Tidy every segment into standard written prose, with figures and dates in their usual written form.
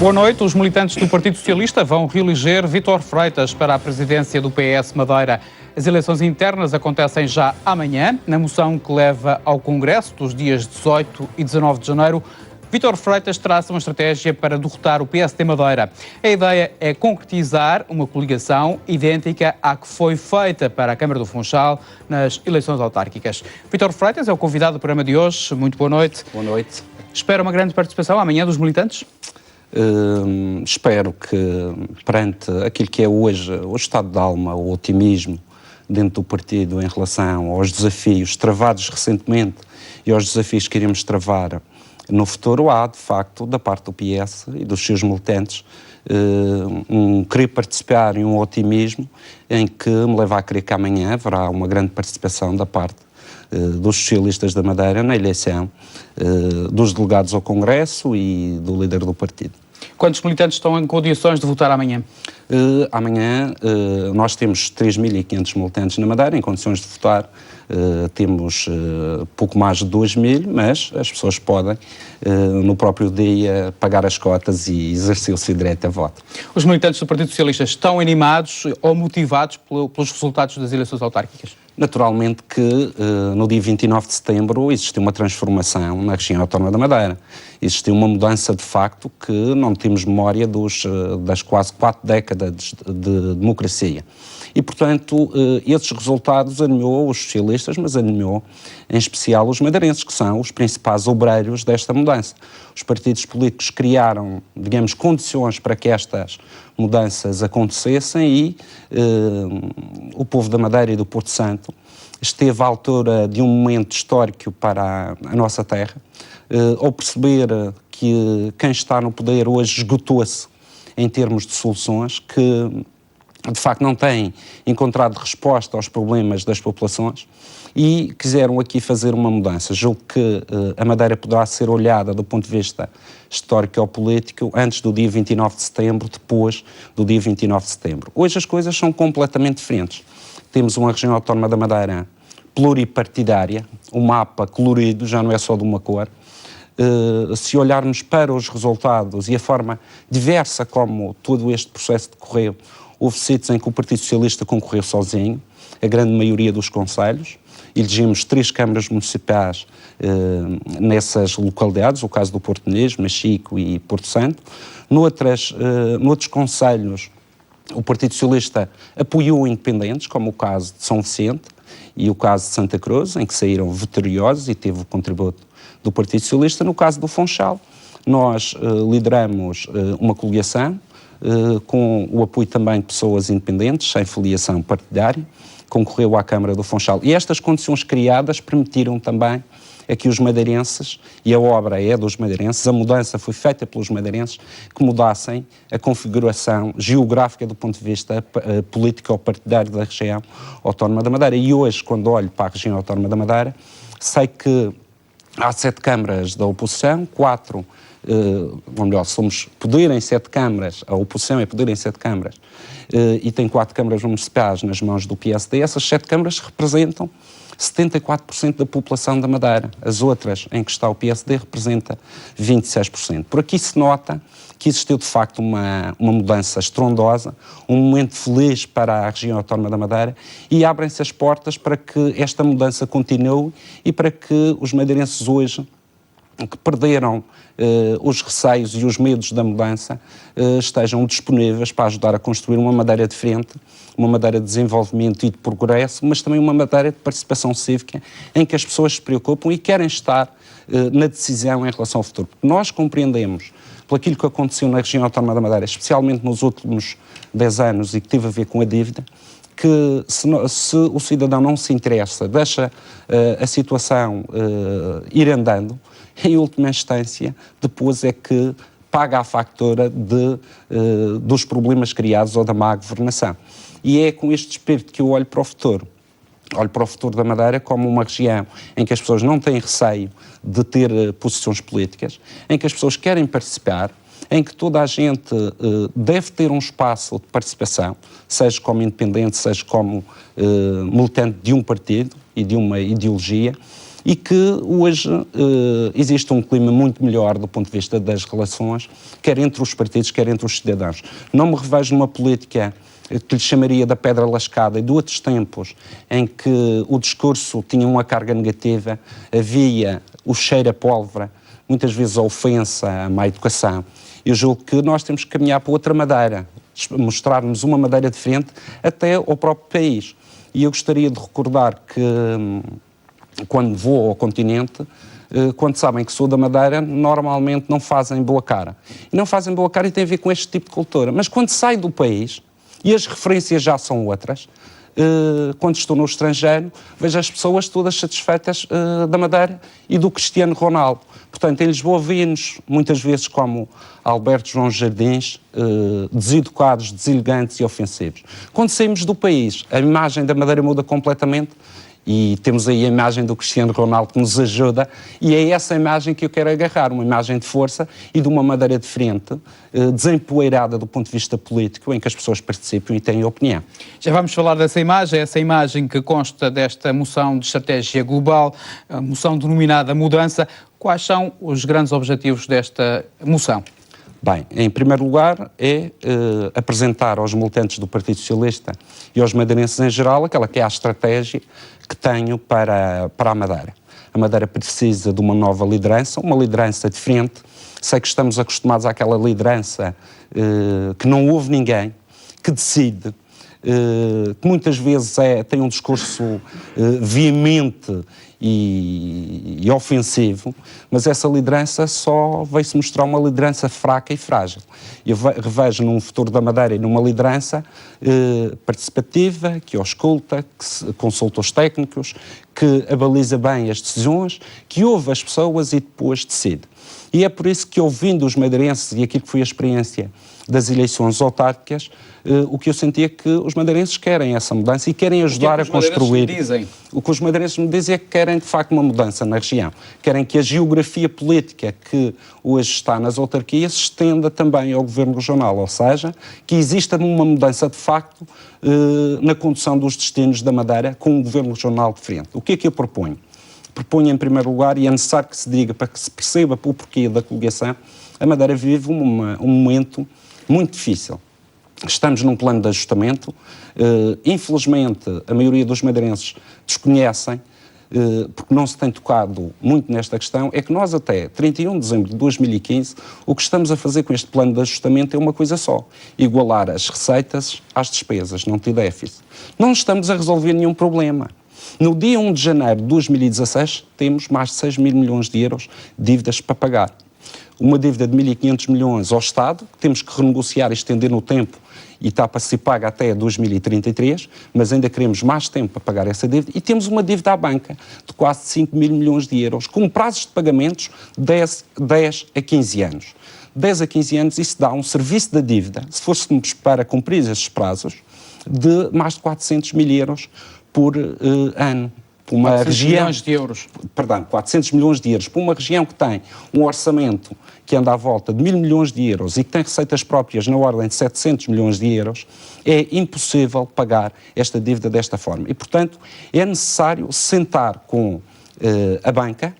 Boa noite. Os militantes do Partido Socialista vão reeleger Vítor Freitas para a presidência do PS Madeira. As eleições internas acontecem já amanhã. Na moção que leva ao Congresso dos dias 18 e 19 de janeiro, Vítor Freitas traça uma estratégia para derrotar o PSD Madeira. A ideia é concretizar uma coligação idêntica à que foi feita para a Câmara do Funchal nas eleições autárquicas. Vítor Freitas é o convidado do programa de hoje. Muito boa noite. Boa noite. Espera uma grande participação amanhã dos militantes? Espero que, perante aquilo que é hoje o estado de alma, o otimismo dentro do partido em relação aos desafios travados recentemente e aos desafios que iremos travar no futuro, há, de facto, da parte do PS e dos seus militantes, um querer participar e um otimismo em que me leva a crer que amanhã haverá uma grande participação da parte dos socialistas da Madeira na eleição dos delegados ao Congresso e do líder do partido. Quantos militantes estão em condições de votar amanhã? Amanhã nós temos 3.500 militantes na Madeira em condições de votar. Temos pouco mais de 2.000, mas as pessoas podem, no próprio dia, pagar as cotas e exercer o seu direito a voto. Os militantes do Partido Socialista estão animados ou motivados pelos resultados das eleições autárquicas? Naturalmente que no dia 29 de setembro existiu uma transformação na região autónoma da Madeira. Existiu uma mudança de facto que não temos memória das quase 4 décadas de democracia. E, portanto, esses resultados animou os socialistas, mas animou em especial os madeirenses, que são os principais obreiros desta mudança. Os partidos políticos criaram, digamos, condições para que estas mudanças acontecessem e o povo da Madeira e do Porto Santo esteve à altura de um momento histórico para a nossa terra, ao perceber que quem está no poder hoje esgotou-se em termos de soluções, que de facto não têm encontrado resposta aos problemas das populações e quiseram aqui fazer uma mudança. Julgo que a Madeira poderá ser olhada do ponto de vista histórico ou político antes do dia 29 de setembro, depois do dia 29 de setembro. Hoje as coisas são completamente diferentes. Temos uma região autónoma da Madeira pluripartidária, um mapa colorido, já não é só de uma cor. Se olharmos para os resultados e a forma diversa como todo este processo decorreu, houve sítios em que o Partido Socialista concorreu sozinho, a grande maioria dos concelhos, elegemos 3 câmaras municipais nessas localidades, o caso do Porto Inês, Machico e Porto Santo. Noutros concelhos, o Partido Socialista apoiou independentes, como o caso de São Vicente e o caso de Santa Cruz, em que saíram vitoriosos e teve o contributo do Partido Socialista. No caso do Funchal, nós lideramos uma coligação, com o apoio também de pessoas independentes, sem filiação partidária, concorreu à Câmara do Funchal. E estas condições criadas permitiram também a que os madeirenses, e a obra é dos madeirenses, a mudança foi feita pelos madeirenses, que mudassem a configuração geográfica do ponto de vista político ou partidário da região autónoma da Madeira. E hoje, quando olho para a região autónoma da Madeira, sei que há 7 câmaras da oposição, 4 ou melhor, somos poder em 7 câmaras, a oposição é poder em 7 câmaras, e tem 4 câmaras municipais nas mãos do PSD. Essas 7 câmaras representam 74% da população da Madeira. As outras, em que está o PSD, representa 26%. Por aqui se nota que existiu de facto uma mudança estrondosa, um momento feliz para a região autónoma da Madeira, e abrem-se as portas para que esta mudança continue e para que os madeirenses hoje, que perderam os receios e os medos da mudança, estejam disponíveis para ajudar a construir uma Madeira diferente, uma Madeira de desenvolvimento e de progresso, mas também uma Madeira de participação cívica, em que as pessoas se preocupam e querem estar na decisão em relação ao futuro. Porque nós compreendemos, por aquilo que aconteceu na região autónoma da Madeira, especialmente nos últimos 10 anos e que teve a ver com a dívida, que se o cidadão não se interessa, deixa a situação ir andando, em última instância, depois é que paga a factura dos problemas criados ou da má governação. E é com este espírito que eu olho para o futuro. Olho para o futuro da Madeira como uma região em que as pessoas não têm receio de ter posições políticas, em que as pessoas querem participar, em que toda a gente deve ter um espaço de participação, seja como independente, seja como militante de um partido e de uma ideologia, e que hoje existe um clima muito melhor do ponto de vista das relações, quer entre os partidos, quer entre os cidadãos. Não me revejo numa política que lhe chamaria da pedra lascada, e de outros tempos em que o discurso tinha uma carga negativa, havia o cheiro a pólvora, muitas vezes a ofensa, a má educação. Eu julgo que nós temos que caminhar para outra Madeira, mostrar-nos uma Madeira diferente até ao próprio país. E eu gostaria de recordar que, quando vou ao continente, quando sabem que sou da Madeira, normalmente não fazem boa cara. E não fazem boa cara e tem a ver com este tipo de cultura. Mas quando saio do país, e as referências já são outras, quando estou no estrangeiro, vejo as pessoas todas satisfeitas da Madeira e do Cristiano Ronaldo. Portanto, em Lisboa vêem-nos muitas vezes como Alberto João Jardins, deseducados, deselegantes e ofensivos. Quando saímos do país, a imagem da Madeira muda completamente, e temos aí a imagem do Cristiano Ronaldo que nos ajuda, e é essa imagem que eu quero agarrar, uma imagem de força e de uma Madeira diferente, desempoeirada do ponto de vista político, em que as pessoas participam e têm opinião. Já vamos falar dessa imagem, essa imagem que consta desta moção de estratégia global, a moção denominada Mudança. Quais são os grandes objetivos desta moção? Bem, em primeiro lugar é apresentar aos militantes do Partido Socialista e aos madeirenses em geral aquela que é a estratégia que tenho para a Madeira. A Madeira precisa de uma nova liderança, uma liderança diferente. Sei que estamos acostumados àquela liderança que não ouve ninguém, que decide, que muitas vezes tem um discurso veemente e ofensivo, mas essa liderança só veio-se mostrar uma liderança fraca e frágil. Eu revejo num futuro da Madeira e numa liderança participativa, que ausculta, que consulta os técnicos, que avaliza bem as decisões, que ouve as pessoas e depois decide. E é por isso que, ouvindo os madeirenses e aquilo que foi a experiência das eleições autárquicas, o que eu senti é que os madeirenses querem essa mudança e querem ajudar a construir. O que os madeirenses me dizem é que querem, de facto, uma mudança na região. Querem que a geografia política que hoje está nas autarquias se estenda também ao governo regional, ou seja, que exista uma mudança, de facto, na condução dos destinos da Madeira com um governo regional diferente. O que é que eu proponho? Proponho, em primeiro lugar, e é necessário que se diga para que se perceba o porquê da coligação, a Madeira vive um momento muito difícil. Estamos num plano de ajustamento. Infelizmente, a maioria dos madeirenses desconhecem, porque não se tem tocado muito nesta questão, é que nós até 31 de dezembro de 2015, o que estamos a fazer com este plano de ajustamento é uma coisa só: igualar as receitas às despesas, não ter déficit. Não estamos a resolver nenhum problema. No dia 1 de janeiro de 2016, temos mais de 6 mil milhões de euros de dívidas para pagar. Uma dívida de 1.500 milhões ao Estado, que temos que renegociar e estender no tempo, e está para ser paga até 2033, mas ainda queremos mais tempo para pagar essa dívida, e temos uma dívida à banca de quase 5 mil milhões de euros, com prazos de pagamentos de 10 a 15 anos. 10 a 15 anos, isso dá um serviço da dívida, se fôssemos para cumprir esses prazos, de mais de 400 mil euros por ano. Uma 400 região, milhões de euros. Perdão, 400 milhões de euros. Para uma região que tem um orçamento que anda à volta de 1.000 milhões de euros e que tem receitas próprias na ordem de 700 milhões de euros, é impossível pagar esta dívida desta forma. E, portanto, é necessário sentar com a banca,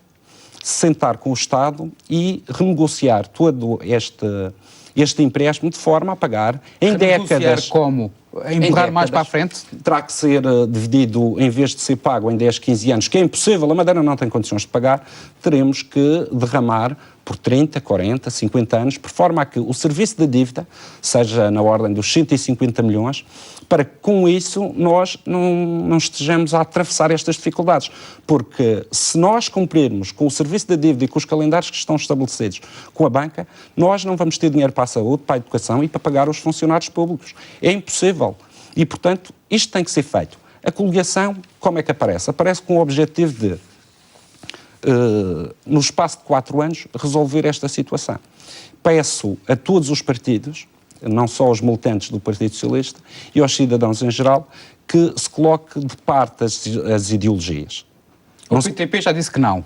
sentar com o Estado e renegociar todo este empréstimo de forma a pagar em décadas. Como? Empurrar mais para a frente? Terá que ser dividido, em vez de ser pago em 10, 15 anos, que é impossível, a Madeira não tem condições de pagar, teremos que derramar por 30, 40, 50 anos, por forma a que o serviço da dívida seja na ordem dos 150 milhões, para que com isso nós não estejamos a atravessar estas dificuldades. Porque se nós cumprirmos com o serviço da dívida e com os calendários que estão estabelecidos com a banca, nós não vamos ter dinheiro para a saúde, para a educação e para pagar os funcionários públicos. É impossível. E, portanto, isto tem que ser feito. A coligação, como é que aparece? Aparece com o objetivo de, no espaço de 4 anos, resolver esta situação. Peço a todos os partidos, não só aos militantes do Partido Socialista e aos cidadãos em geral, que se coloque de parte as ideologias. O PTP já disse que não.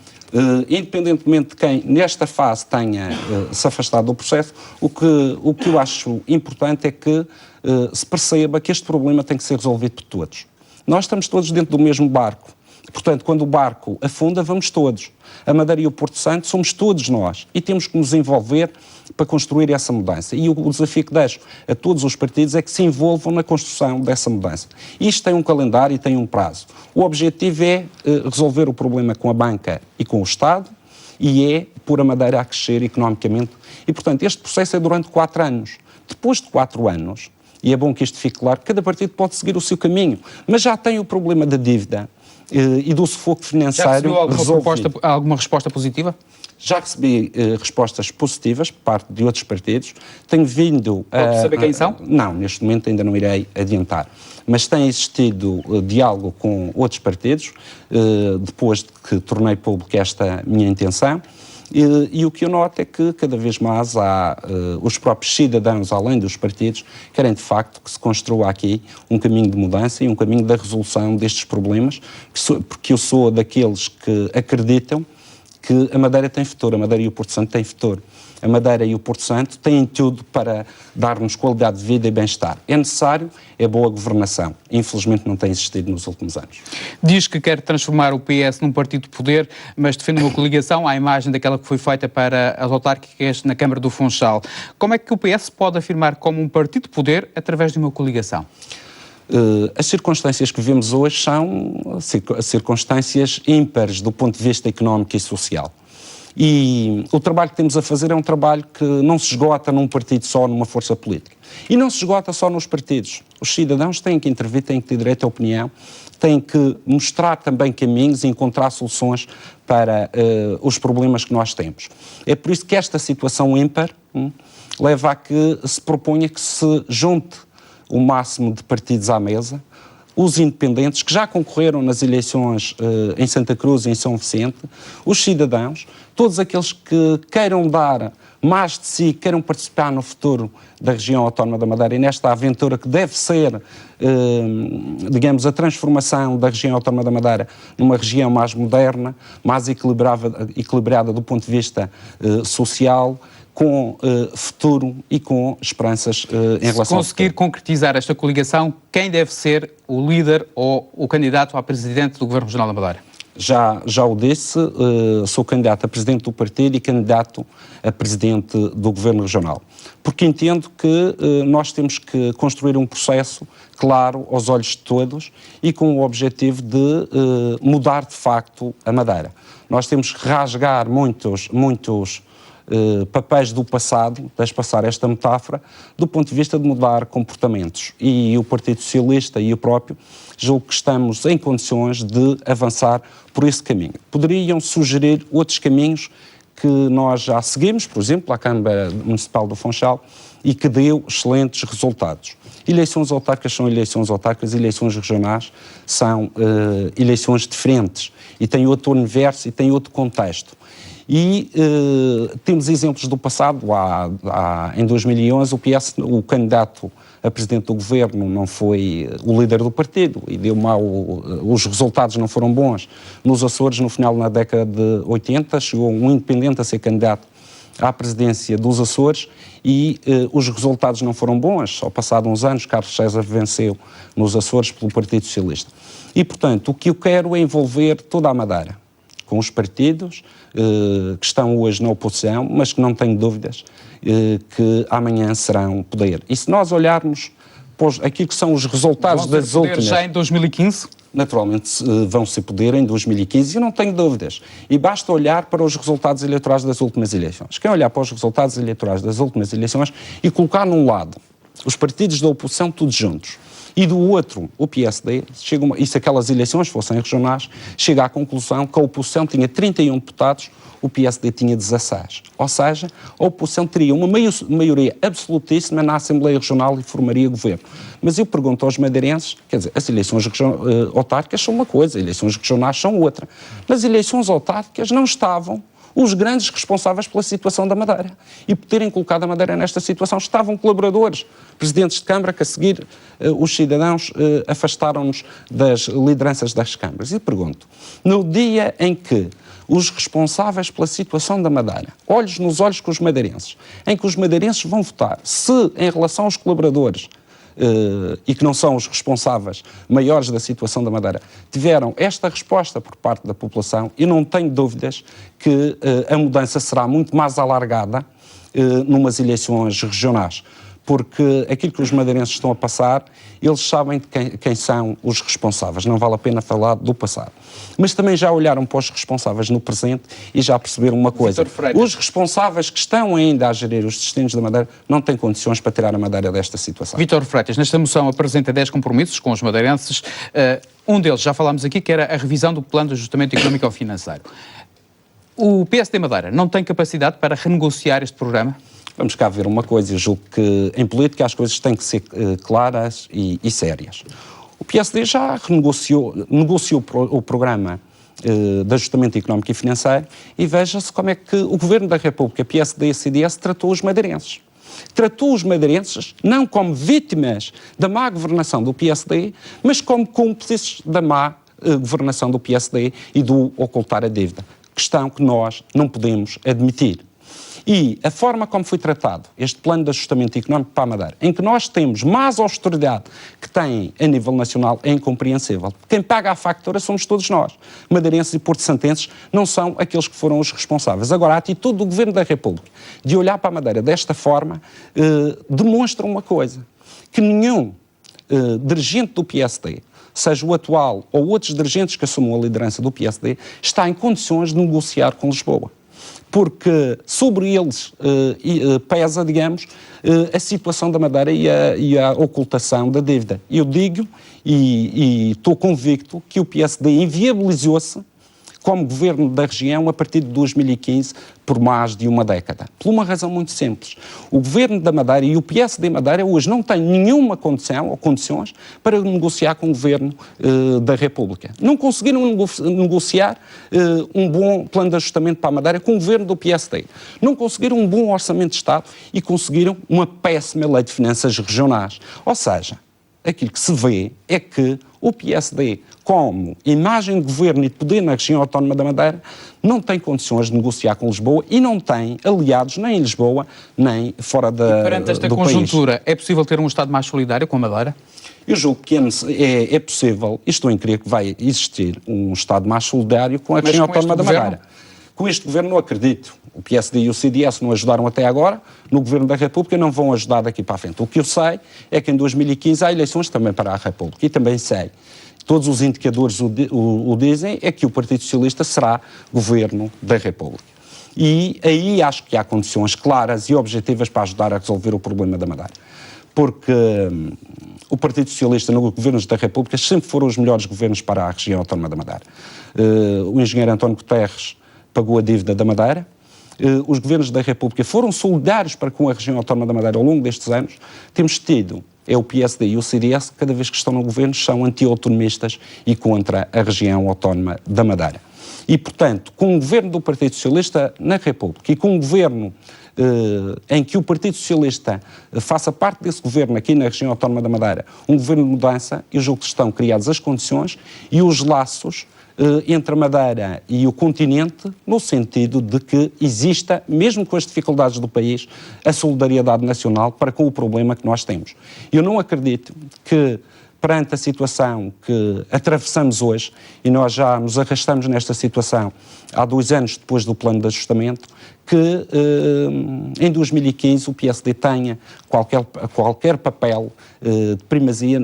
Independentemente de quem nesta fase tenha se afastado do processo, o que eu acho importante é que se perceba que este problema tem que ser resolvido por todos. Nós estamos todos dentro do mesmo barco. Portanto, quando o barco afunda, vamos todos. A Madeira e o Porto Santo somos todos nós e temos que nos envolver para construir essa mudança. E o desafio que deixo a todos os partidos é que se envolvam na construção dessa mudança. Isto tem um calendário e tem um prazo. O objetivo é resolver o problema com a banca e com o Estado e é pôr a Madeira a crescer economicamente. E, portanto, este processo é durante 4 anos. Depois de 4 anos, e é bom que isto fique claro, cada partido pode seguir o seu caminho, mas já tem o problema da dívida e do sufoco financeiro. Já recebeu alguma resposta positiva? Já recebi respostas positivas por parte de outros partidos. Tenho vindo a... Pode saber quem são? Não, neste momento ainda não irei adiantar. Mas tem existido diálogo com outros partidos, depois de que tornei pública esta minha intenção. E o que eu noto é que cada vez mais há os próprios cidadãos, além dos partidos, querem de facto que se construa aqui um caminho de mudança e um caminho da resolução destes problemas, porque eu sou daqueles que acreditam que a Madeira tem futuro, a Madeira e o Porto Santo têm futuro. A Madeira e o Porto Santo têm tudo para dar-nos qualidade de vida e bem-estar. É necessário, é boa governação. Infelizmente não tem existido nos últimos anos. Diz que quer transformar o PS num partido de poder, mas defende uma coligação à imagem daquela que foi feita para as autárquicas na Câmara do Funchal. Como é que o PS pode afirmar como um partido de poder através de uma coligação? As circunstâncias que vemos hoje são circunstâncias ímpares do ponto de vista económico e social. E o trabalho que temos a fazer é um trabalho que não se esgota num partido só, numa força política. E não se esgota só nos partidos. Os cidadãos têm que intervir, têm que ter direito à opinião, têm que mostrar também caminhos e encontrar soluções para os problemas que nós temos. É por isso que esta situação ímpar leva a que se proponha que se junte o máximo de partidos à mesa, os independentes que já concorreram nas eleições em Santa Cruz e em São Vicente, os cidadãos, todos aqueles que queiram dar mais de si, queiram participar no futuro da região autónoma da Madeira e nesta aventura que deve ser, digamos, a transformação da região autónoma da Madeira numa região mais moderna, mais equilibrada do ponto de vista social, com futuro e com esperanças em relação ao futuro. Se conseguir concretizar esta coligação, quem deve ser o líder ou o candidato a presidente do Governo Regional da Madeira? Já o disse, sou candidato a presidente do partido e candidato a presidente do Governo Regional. Porque entendo que nós temos que construir um processo claro aos olhos de todos e com o objetivo de mudar de facto a Madeira. Nós temos que rasgar muitos papéis do passado, deixe passar esta metáfora, do ponto de vista de mudar comportamentos. E o Partido Socialista e eu próprio julgo que estamos em condições de avançar por esse caminho. Poderiam sugerir outros caminhos que nós já seguimos, por exemplo, a Câmara Municipal do Funchal, e que deu excelentes resultados. Eleições autárquicas são eleições autárquicas, eleições regionais são eleições diferentes e têm outro universo e têm outro contexto. E temos exemplos do passado. Em 2011 o candidato a presidente do governo não foi o líder do partido e deu mal, os resultados não foram bons. Nos Açores, no final da década de 80, chegou um independente a ser candidato à presidência dos Açores e os resultados não foram bons. Ao passado uns anos, Carlos César venceu nos Açores pelo Partido Socialista. E, portanto, o que eu quero é envolver toda a Madeira, com os partidos que estão hoje na oposição, mas que não tenho dúvidas que amanhã serão poder. E se nós olharmos aquilo que são os resultados das últimas... já em 2015? Naturalmente vão ser poder em 2015 e não tenho dúvidas. E basta olhar para os resultados eleitorais das últimas eleições. Quem olhar para os resultados eleitorais das últimas eleições e colocar num lado os partidos da oposição todos juntos, e do outro, o PSD, e se aquelas eleições fossem regionais, chega à conclusão que a oposição tinha 31 deputados, o PSD tinha 16. Ou seja, a oposição teria uma maioria absolutíssima na Assembleia Regional e formaria governo. Mas eu pergunto aos madeirenses, quer dizer, as eleições autárquicas são uma coisa, as eleições regionais são outra. Nas eleições autárquicas não estavam os grandes responsáveis pela situação da Madeira. E por terem colocado a Madeira nesta situação estavam colaboradores, presidentes de Câmara, que a seguir os cidadãos afastaram-nos das lideranças das câmaras. E pergunto, no dia em que os responsáveis pela situação da Madeira, olhos nos olhos com os madeirenses, em que os madeirenses vão votar, se em relação aos colaboradores e que não são os responsáveis maiores da situação da Madeira, tiveram esta resposta por parte da população, eu não tenho dúvidas que a mudança será muito mais alargada numas eleições regionais, porque aquilo que os madeirenses estão a passar, eles sabem de quem são os responsáveis, não vale a pena falar do passado. Mas também já olharam para os responsáveis no presente e já perceberam uma coisa: os responsáveis que estão ainda a gerir os destinos da Madeira não têm condições para tirar a Madeira desta situação. Vítor Freitas, nesta moção apresenta 10 compromissos com os madeirenses, um deles já falámos aqui, que era a revisão do Plano de Ajustamento Económico-Financeiro. O PSD Madeira não tem capacidade para renegociar este programa? Vamos cá ver uma coisa, eu julgo que em política as coisas têm que ser claras e sérias. O PSD já negociou o programa de ajustamento económico e financeiro e veja-se como é que o Governo da República, PSD e CDS, tratou os madeirenses. Tratou os madeirenses não como vítimas da má governação do PSD, mas como cúmplices da má governação do PSD e do ocultar a dívida. Questão que nós não podemos admitir. E a forma como foi tratado este plano de ajustamento económico para a Madeira, em que nós temos mais austeridade que tem a nível nacional, é incompreensível. Quem paga a factura somos todos nós. Madeirenses e porto-santenses não são aqueles que foram os responsáveis. Agora, a atitude do Governo da República de olhar para a Madeira desta forma demonstra uma coisa: que nenhum dirigente do PSD, seja o atual ou outros dirigentes que assumam a liderança do PSD, está em condições de negociar com Lisboa. Porque sobre eles pesa, digamos, a situação da Madeira e a ocultação da dívida. Eu digo e estou convicto que o PSD inviabilizou-se como governo da região a partir de 2015 por mais de uma década. Por uma razão muito simples. O governo da Madeira e o PSD Madeira hoje não têm nenhuma condição ou condições para negociar com o governo da República. Não conseguiram negociar um bom plano de ajustamento para a Madeira com o governo do PSD. Não conseguiram um bom orçamento de Estado e conseguiram uma péssima lei de finanças regionais. Ou seja, aquilo que se vê é que o PSD, como imagem de governo e de poder na região autónoma da Madeira, não tem condições de negociar com Lisboa e não tem aliados nem em Lisboa, nem fora do país. Perante esta conjuntura, é possível ter um Estado mais solidário com a Madeira? Eu julgo que é possível, e estou em crer que vai existir um Estado mais solidário com a região autónoma da Madeira. Com este governo não acredito. O PSD e o CDS não ajudaram até agora, no governo da República não vão ajudar daqui para a frente. O que eu sei é que em 2015 há eleições também para a República, e também sei, todos os indicadores o dizem, é que o Partido Socialista será governo da República. E aí acho que há condições claras e objetivas para ajudar a resolver o problema da Madeira. Porque o Partido Socialista nos governos da República sempre foram os melhores governos para a região autónoma da Madeira. O engenheiro António Guterres pagou a dívida da Madeira. Os governos da República foram solidários para com a região autónoma da Madeira ao longo destes anos. Temos tido, o PSD e o CDS, cada vez que estão no governo, são anti-autonomistas e contra a região autónoma da Madeira. E, portanto, com o governo do Partido Socialista na República e com o governo em que o Partido Socialista faça parte desse governo aqui na região autónoma da Madeira, um governo de mudança, eu julgo que estão criadas as condições e os laços entre a Madeira e o continente, no sentido de que exista, mesmo com as dificuldades do país, a solidariedade nacional para com o problema que nós temos. Eu não acredito que, perante a situação que atravessamos hoje, e nós já nos arrastamos nesta situação há 2 anos depois do plano de ajustamento, que em 2015 o PSD tenha qualquer papel de primazia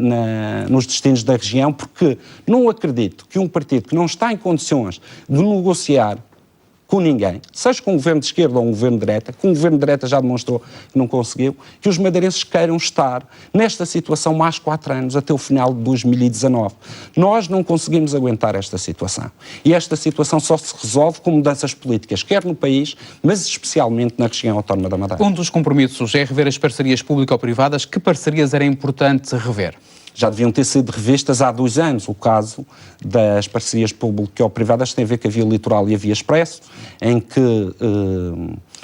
nos destinos da região, porque não acredito que um partido que não está em condições de negociar com ninguém, seja com um governo de esquerda ou um governo de direita, com um governo de direita já demonstrou que não conseguiu, que os madeirenses queiram estar nesta situação mais 4 anos, até o final de 2019. Nós não conseguimos aguentar esta situação. E esta situação só se resolve com mudanças políticas, quer no país, mas especialmente na região autónoma da Madeira. Um dos compromissos é rever as parcerias público-privadas. Que parcerias era importante rever? Já deviam ter sido revistas há 2 anos. O caso das parcerias público-privadas tem a ver com a Via Litoral e a Via Expresso, em que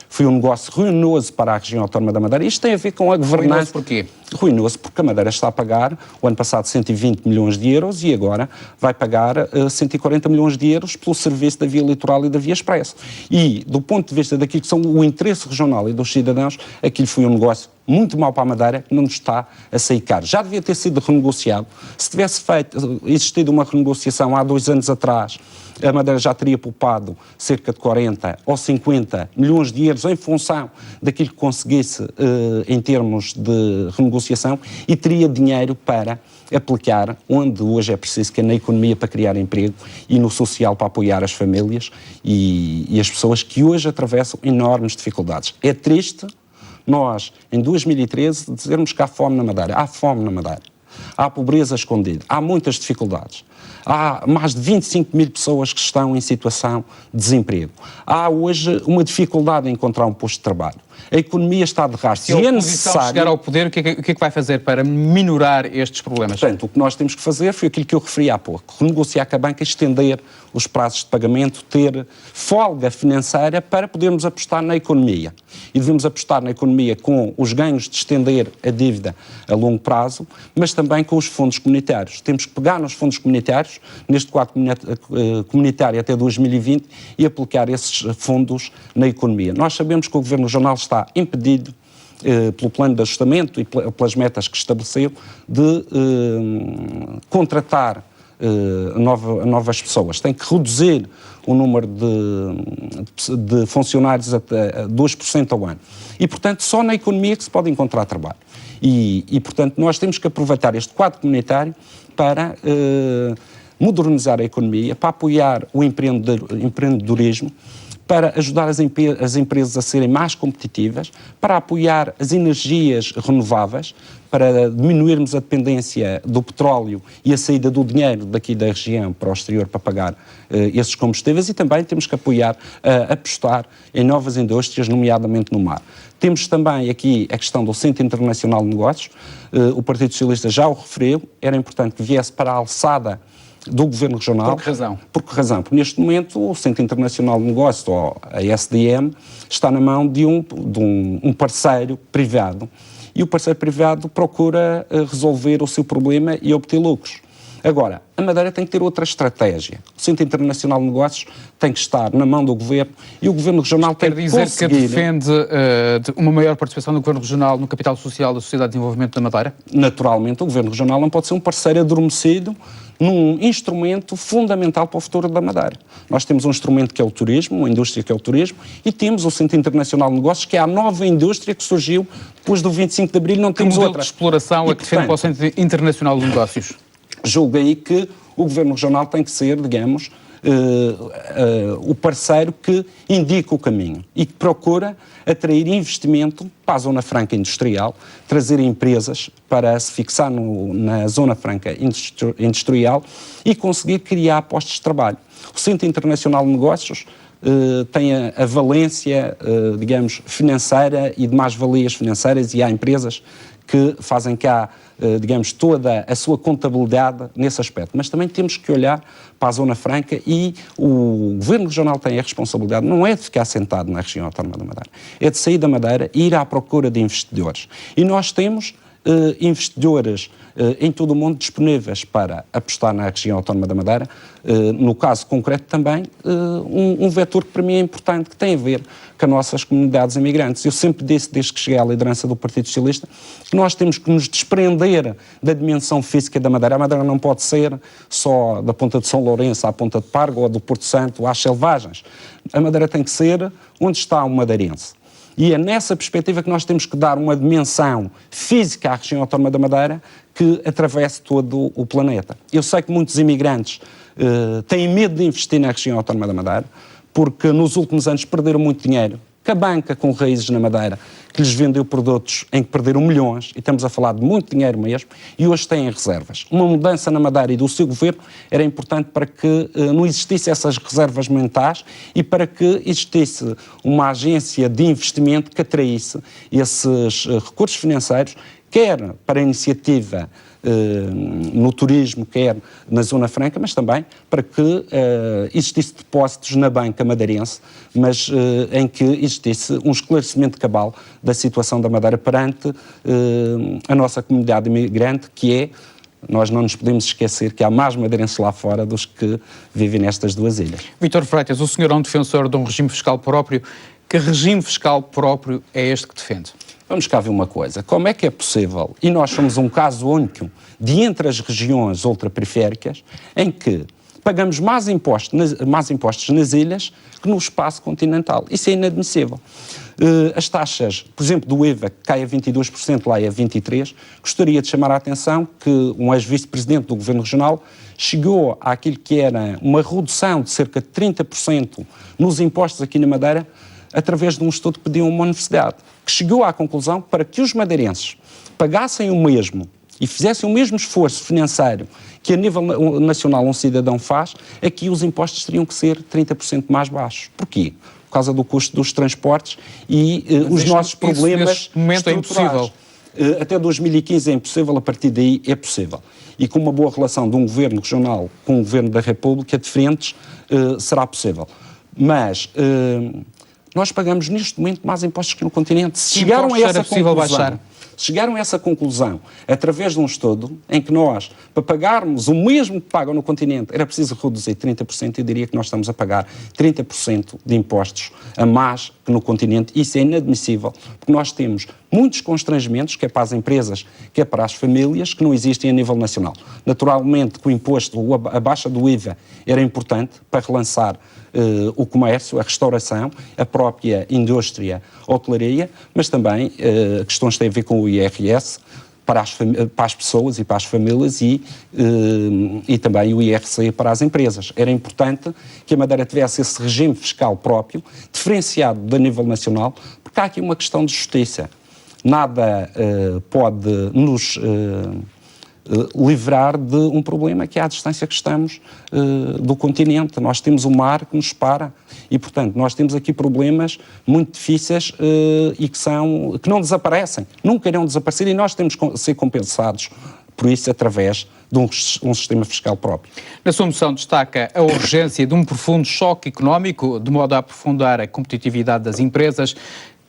foi um negócio ruinoso para a região autónoma da Madeira. Isto tem a ver com a governança. Ruinoso porquê? Ruinoso porque a Madeira está a pagar, o ano passado, 120 milhões de euros e agora vai pagar 140 milhões de euros pelo serviço da Via Litoral e da Via Expresso. E, do ponto de vista daquilo que são o interesse regional e dos cidadãos, aquilo foi um negócio muito mal para a Madeira, que não nos está a sair caro. Já devia ter sido renegociado. Se tivesse existido uma renegociação há 2 anos atrás, a Madeira já teria poupado cerca de 40 ou 50 milhões de euros em função daquilo que conseguisse em termos de renegociação e teria dinheiro para aplicar onde hoje é preciso, que é na economia para criar emprego e no social para apoiar as famílias e as pessoas que hoje atravessam enormes dificuldades. É triste nós, em 2013, dizermos que há fome na Madeira. Há fome na Madeira. Há pobreza escondida. Há muitas dificuldades. Há mais de 25 mil pessoas que estão em situação de desemprego. Há hoje uma dificuldade em encontrar um posto de trabalho. A economia está a derrar-se. Se a oposição chegar ao poder, o que é que vai fazer para minorar estes problemas? Portanto, o que nós temos que fazer foi aquilo que eu referi há pouco. Renegociar com a banca, estender os prazos de pagamento, ter folga financeira para podermos apostar na economia. E devemos apostar na economia com os ganhos de estender a dívida a longo prazo, mas também com os fundos comunitários. Temos que pegar nos fundos comunitários, neste quadro comunitário até 2020, e aplicar esses fundos na economia. Nós sabemos que o Governo Regional está impedido, pelo plano de ajustamento e pelas metas que estabeleceu, de contratar novas pessoas. Tem que reduzir o número de funcionários até 2% ao ano. E, portanto, só na economia que se pode encontrar trabalho. E portanto, nós temos que aproveitar este quadro comunitário para modernizar a economia, para apoiar o empreendedorismo, para ajudar as empresas a serem mais competitivas, para apoiar as energias renováveis, para diminuirmos a dependência do petróleo e a saída do dinheiro daqui da região para o exterior para pagar esses combustíveis, e também temos que apoiar, apostar em novas indústrias, nomeadamente no mar. Temos também aqui a questão do Centro Internacional de Negócios. O Partido Socialista já o referiu, era importante que viesse para a alçada do Governo Regional. Por que razão? Por que razão? Porque neste momento o Centro Internacional de Negócios, ou a SDM, está na mão de um parceiro privado, e o parceiro privado procura resolver o seu problema e obter lucros. Agora, a Madeira tem que ter outra estratégia. O Centro Internacional de Negócios tem que estar na mão do Governo e o Governo Regional tem que conseguir... Quer dizer que defende uma maior participação do Governo Regional no capital social da Sociedade de Desenvolvimento da Madeira? Naturalmente, o Governo Regional não pode ser um parceiro adormecido num instrumento fundamental para o futuro da Madeira. Nós temos um instrumento que é o turismo, uma indústria que é o turismo, e temos o Centro Internacional de Negócios, que é a nova indústria que surgiu depois do 25 de Abril, não temos outra. Que modelo de exploração é que defende para o Centro Internacional de Negócios? Julgo aí que o Governo Regional tem que ser, digamos, o parceiro que indica o caminho e que procura atrair investimento para a Zona Franca Industrial, trazer empresas para se fixar na Zona Franca Industrial e conseguir criar postos de trabalho. O Centro Internacional de Negócios tem a valência, digamos, financeira e de mais-valias financeiras, e há empresas que fazem cá, digamos, toda a sua contabilidade nesse aspecto. Mas também temos que olhar para a Zona Franca, e o Governo Regional tem a responsabilidade, não é de ficar sentado na região autónoma da Madeira, é de sair da Madeira e ir à procura de investidores. E nós temos investidores em todo o mundo disponíveis para apostar na região autónoma da Madeira. No caso concreto também, um vetor que para mim é importante, que tem a ver com as nossas comunidades imigrantes. Eu sempre disse, desde que cheguei à liderança do Partido Socialista, que nós temos que nos desprender da dimensão física da Madeira. A Madeira não pode ser só da Ponta de São Lourenço à Ponta de Pargo, ou do Porto Santo às Selvagens. A Madeira tem que ser onde está o madeirense. E é nessa perspectiva que nós temos que dar uma dimensão física à região autónoma da Madeira que atravesse todo o planeta. Eu sei que muitos imigrantes têm medo de investir na região autónoma da Madeira, porque nos últimos anos perderam muito dinheiro, que a banca com raízes na Madeira, que lhes vendeu produtos em que perderam milhões, e estamos a falar de muito dinheiro mesmo, e hoje têm reservas. Uma mudança na Madeira e do seu governo era importante para que não existissem essas reservas mentais e para que existisse uma agência de investimento que atraísse esses recursos financeiros, quer para a iniciativa no turismo, quer na Zona Franca, mas também para que existisse depósitos na banca madeirense, mas em que existisse um esclarecimento cabal da situação da Madeira perante a nossa comunidade imigrante, que é, nós não nos podemos esquecer que há mais madeirenses lá fora dos que vivem nestas duas ilhas. Vítor Freitas, o senhor é um defensor de um regime fiscal próprio. Que regime fiscal próprio é este que defende? vamos cá ver uma coisa, como é que é possível, e nós somos um caso único de entre as regiões ultraperiféricas, em que pagamos mais impostos nas ilhas que no espaço continental. Isso é inadmissível. As taxas, por exemplo, do IVA, que cai a 22%, lá é a 23%, gostaria de chamar a atenção que um ex-vice-presidente do Governo Regional chegou àquilo que era uma redução de cerca de 30% nos impostos aqui na Madeira, através de um estudo que pediu a uma universidade, que chegou à conclusão que para que os madeirenses pagassem o mesmo e fizessem o mesmo esforço financeiro que a nível nacional um cidadão faz, aqui os impostos teriam que ser 30% mais baixos. Porquê? Por causa do custo dos transportes e os nossos problemas neste momento é impossível. Até 2015 é impossível, a partir daí é possível. E com uma boa relação de um governo regional com o governo da República, diferentes, será possível. Mas nós pagamos neste momento mais impostos que no continente. Se chegaram a essa conclusão, chegaram a essa conclusão através de um estudo em que nós, para pagarmos o mesmo que pagam no continente, era preciso reduzir 30%, eu diria que nós estamos a pagar 30% de impostos a mais que no continente. Isso é inadmissível, porque nós temos muitos constrangimentos, quer para as empresas, quer para as famílias, que não existem a nível nacional. Naturalmente que o imposto, a baixa do IVA, era importante para relançar o comércio, a restauração, a própria indústria, a hotelaria, mas também questões que têm a ver com o IRS para as pessoas e para as famílias e também o IRC para as empresas. Era importante que a Madeira tivesse esse regime fiscal próprio, diferenciado da nível nacional, porque há aqui uma questão de justiça. Nada pode nos livrar de um problema que é a distância que estamos do continente. Nós temos o mar que nos separa e, portanto, nós temos aqui problemas muito difíceis e que não desaparecem, nunca irão desaparecer, e nós temos que ser compensados por isso através de um sistema fiscal próprio. Na sua moção destaca a urgência de um profundo choque económico, de modo a aprofundar a competitividade das empresas.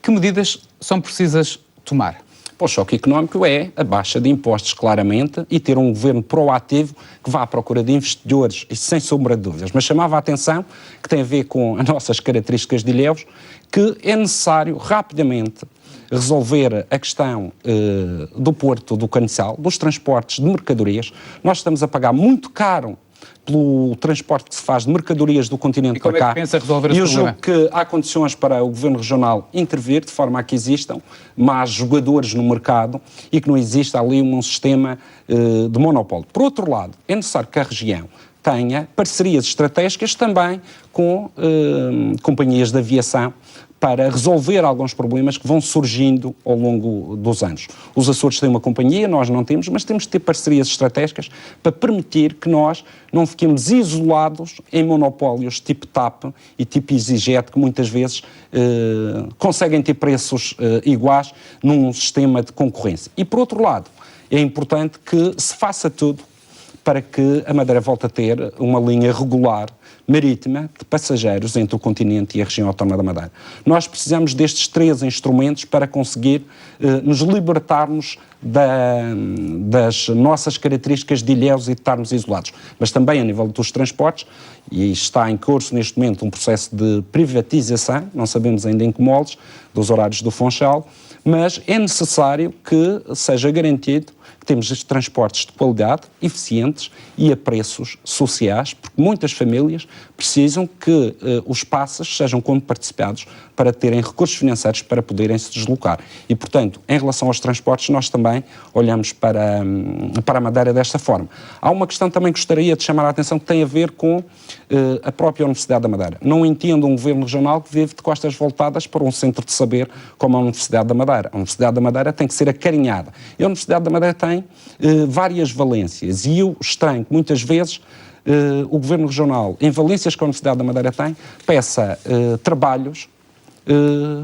Que medidas são precisas tomar? O choque económico é a baixa de impostos, claramente, e ter um governo proativo que vá à procura de investidores, e sem sombra de dúvidas. Mas chamava a atenção, que tem a ver com as nossas características de Ilhéus, que é necessário rapidamente resolver a questão do Porto do Caniçal, dos transportes de mercadorias. Nós estamos a pagar muito caro pelo transporte que se faz de mercadorias do continente para cá. E como é que pensa resolver esse problema? Eu julgo que há condições para o Governo Regional intervir, de forma a que existam mais jogadores no mercado e que não exista ali um sistema de monopólio. Por outro lado, é necessário que a região tenha parcerias estratégicas também com companhias de aviação para resolver alguns problemas que vão surgindo ao longo dos anos. Os Açores têm uma companhia, nós não temos, mas temos de ter parcerias estratégicas para permitir que nós não fiquemos isolados em monopólios tipo TAP e tipo EasyJet, que muitas vezes conseguem ter preços iguais num sistema de concorrência. E, por outro lado, é importante que se faça tudo para que a Madeira volte a ter uma linha regular marítima de passageiros entre o continente e a região autónoma da Madeira. Nós precisamos destes 3 instrumentos para conseguir nos libertarmos das nossas características de ilhéus e de estarmos isolados. Mas também a nível dos transportes, e está em curso neste momento um processo de privatização, não sabemos ainda em que moldes, dos horários do Funchal, mas é necessário que seja garantido que temos estes transportes de qualidade, eficientes e a preços sociais, porque muitas famílias precisam que os passos sejam participados para terem recursos financeiros para poderem se deslocar. E, portanto, em relação aos transportes, nós também olhamos para a Madeira desta forma. Há uma questão também que gostaria de chamar a atenção que tem a ver com a própria Universidade da Madeira. Não entendo um governo regional que vive de costas voltadas para um centro de saber como a Universidade da Madeira. A Universidade da Madeira tem que ser acarinhada. E a Universidade da Madeira tem várias valências. E eu estranho que muitas vezes o Governo Regional, em valências que a Universidade da Madeira tem, peça trabalhos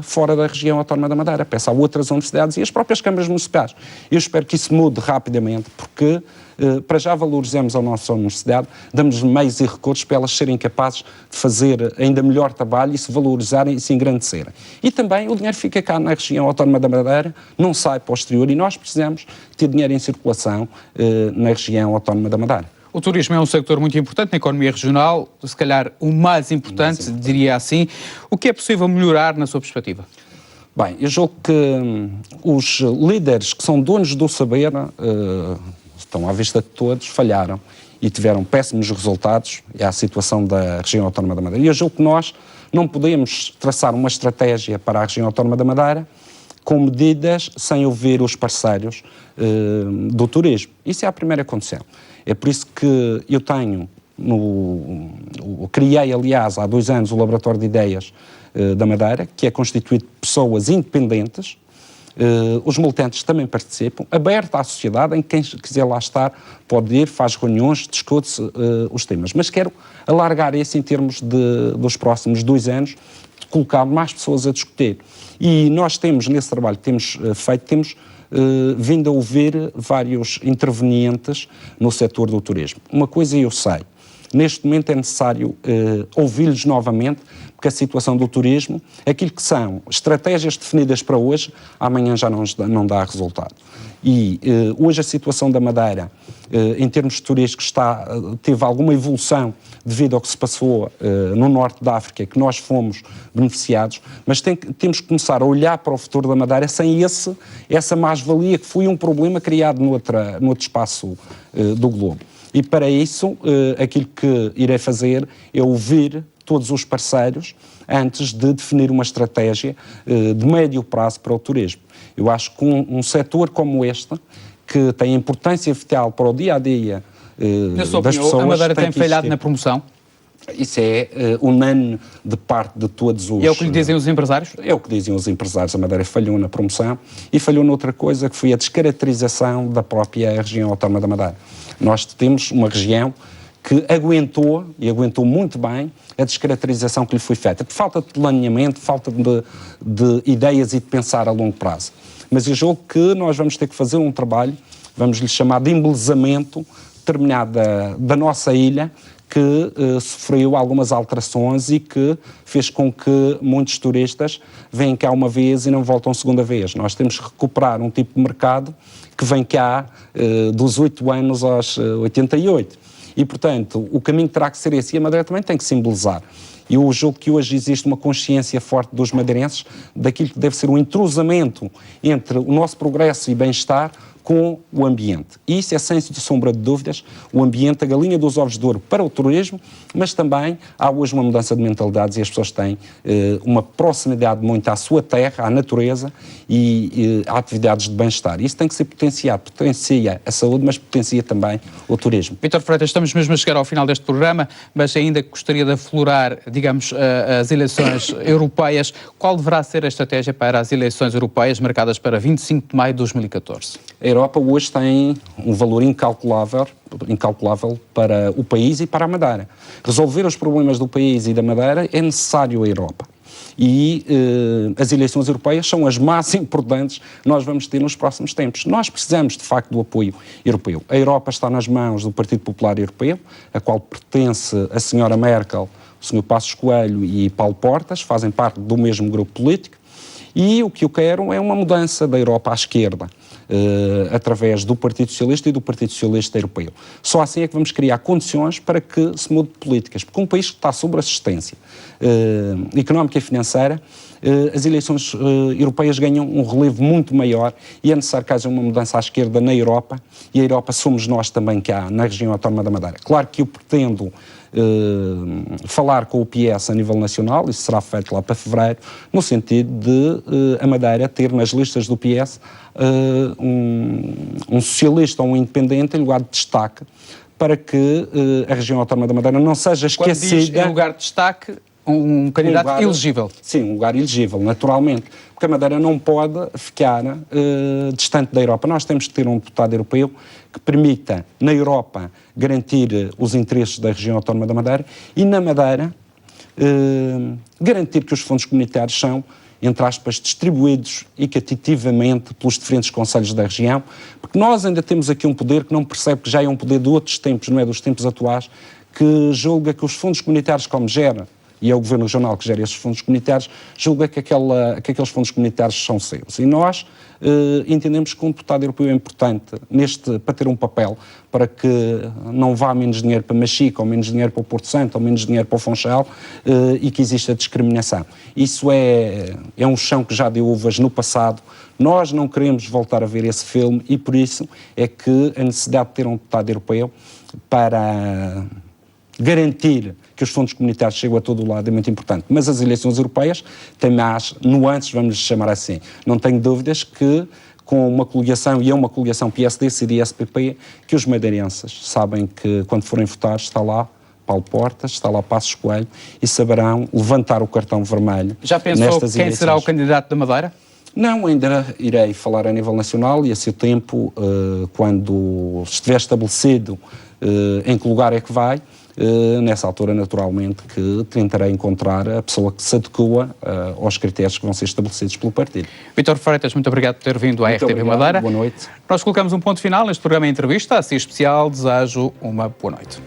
fora da região autónoma da Madeira, peça a outras universidades e as próprias câmaras municipais. Eu espero que isso mude rapidamente, porque para já valorizamos a nossa universidade, damos meios e recursos para elas serem capazes de fazer ainda melhor trabalho e se valorizarem e se engrandecerem. E também o dinheiro fica cá na região autónoma da Madeira, não sai para o exterior, e nós precisamos ter dinheiro em circulação na região autónoma da Madeira. O turismo é um sector muito importante na economia regional, se calhar o mais importante, diria assim. O que é possível melhorar na sua perspectiva? Bem, eu julgo que os líderes que são donos do saber, estão à vista de todos, falharam e tiveram péssimos resultados. É a situação da região autónoma da Madeira. E eu julgo que nós não podemos traçar uma estratégia para a região autónoma da Madeira com medidas sem ouvir os parceiros do turismo. Isso é a primeira condição. É por isso que eu criei, aliás, há 2 anos o Laboratório de Ideias da Madeira, que é constituído de pessoas independentes. Os militantes também participam, aberto à sociedade, em quem quiser lá estar pode ir, faz reuniões, discute-se os temas. Mas quero alargar isso em termos dos próximos 2 anos, de colocar mais pessoas a discutir. E nós temos, nesse trabalho que temos feito, temos vindo a ouvir vários intervenientes no setor do turismo. Uma coisa eu sei, neste momento é necessário ouvi-los novamente, porque a situação do turismo, aquilo que são estratégias definidas para hoje, amanhã já não dá resultado. E hoje a situação da Madeira, em termos turísticos, teve alguma evolução devido ao que se passou no norte da África, que nós fomos beneficiados, mas temos que começar a olhar para o futuro da Madeira sem essa mais-valia que foi um problema criado no outro espaço do globo. E para isso, aquilo que irei fazer é ouvir todos os parceiros antes de definir uma estratégia de médio prazo para o turismo. Eu acho que um setor como este, que tem importância vital para o dia-a-dia das pessoas... A Madeira tem falhado na promoção? Isso é unânime de parte de todos os... E é o que lhe dizem os empresários? É o que dizem os empresários. A Madeira falhou na promoção e falhou noutra coisa, que foi a descaracterização da própria região autónoma da Madeira. Nós temos uma região que aguentou, e aguentou muito bem, a descaracterização que lhe foi feita. Por falta de planeamento, falta de ideias e de pensar a longo prazo. Mas eu julgo que nós vamos ter que fazer um trabalho, vamos lhe chamar de embelezamento determinado da nossa ilha, que sofreu algumas alterações e que fez com que muitos turistas venham cá uma vez e não voltam segunda vez. Nós temos que recuperar um tipo de mercado que vem cá dos 8 anos aos 88. E, portanto, o caminho terá que ser esse. E a Madeira também tem que simbolizar. E eu julgo que hoje existe uma consciência forte dos madeirenses daquilo que deve ser um entrosamento entre o nosso progresso e bem-estar com o ambiente. E isso é, sem sombra de dúvidas, o ambiente, a galinha dos ovos de ouro para o turismo, mas também há hoje uma mudança de mentalidades e as pessoas têm uma proximidade muito à sua terra, à natureza e a atividades de bem-estar. Isso tem que ser potenciado, potencia a saúde, mas potencia também o turismo. Vítor Freitas, estamos mesmo a chegar ao final deste programa, mas ainda gostaria de aflorar, digamos, as eleições europeias. Qual deverá ser a estratégia para as eleições europeias marcadas para 25 de maio de 2014? A Europa hoje tem um valor incalculável para o país e para a Madeira. Resolver os problemas do país e da Madeira é necessário a Europa. E as eleições europeias são as mais importantes que nós vamos ter nos próximos tempos. Nós precisamos, de facto, do apoio europeu. A Europa está nas mãos do Partido Popular Europeu, a qual pertence a senhora Merkel, o Sr. Passos Coelho e Paulo Portas, fazem parte do mesmo grupo político. E o que eu quero é uma mudança da Europa à esquerda, através do Partido Socialista e do Partido Socialista Europeu. Só assim é que vamos criar condições para que se mude políticas, porque um país que está sob assistência económica e financeira, as eleições europeias ganham um relevo muito maior e é necessário que haja uma mudança à esquerda na Europa, e a Europa somos nós também cá, na região autónoma da Madeira. Claro que eu pretendo falar com o PS a nível nacional, isso será feito lá para fevereiro, no sentido de a Madeira ter nas listas do PS um socialista ou um independente em lugar de destaque, para que a região autónoma da Madeira não seja esquecida. Quando diz em lugar de destaque, um candidato elegível. Sim, um lugar elegível, naturalmente. Porque a Madeira não pode ficar distante da Europa. Nós temos que ter um deputado europeu que permita, na Europa, garantir os interesses da região autónoma da Madeira e, na Madeira, garantir que os fundos comunitários são, entre aspas, distribuídos equitativamente pelos diferentes concelhos da região, porque nós ainda temos aqui um poder que não percebe que já é um poder de outros tempos, não é dos tempos atuais, que julga que os fundos comunitários, como gera e é o Governo Regional que gera esses fundos comunitários, julga que aqueles fundos comunitários são seus. E nós entendemos que um deputado europeu é importante para ter um papel para que não vá menos dinheiro para Machica, ou menos dinheiro para o Porto Santo, ou menos dinheiro para o Funchal, e que exista discriminação. Isso é um chão que já deu uvas no passado. Nós não queremos voltar a ver esse filme e por isso é que a necessidade de ter um deputado europeu para garantir que os fundos comunitários chegam a todo o lado é muito importante. Mas as eleições europeias têm mais nuances, vamos chamar assim. Não tenho dúvidas que com uma coligação, e é uma coligação PSD, CDS-PP, que os madeirenses sabem que quando forem votar está lá Paulo Portas, está lá Passos Coelho e saberão levantar o cartão vermelho. Já pensou quem será o candidato da Madeira? Não, ainda irei falar a nível nacional e a seu tempo, quando estiver estabelecido em que lugar é que vai, nessa altura, naturalmente, que tentarei encontrar a pessoa que se adequa aos critérios que vão ser estabelecidos pelo partido. Vítor Freitas, muito obrigado por ter vindo à RTP Madeira. Boa noite. Nós colocamos um ponto final neste programa em entrevista. Assim especial, desejo uma boa noite.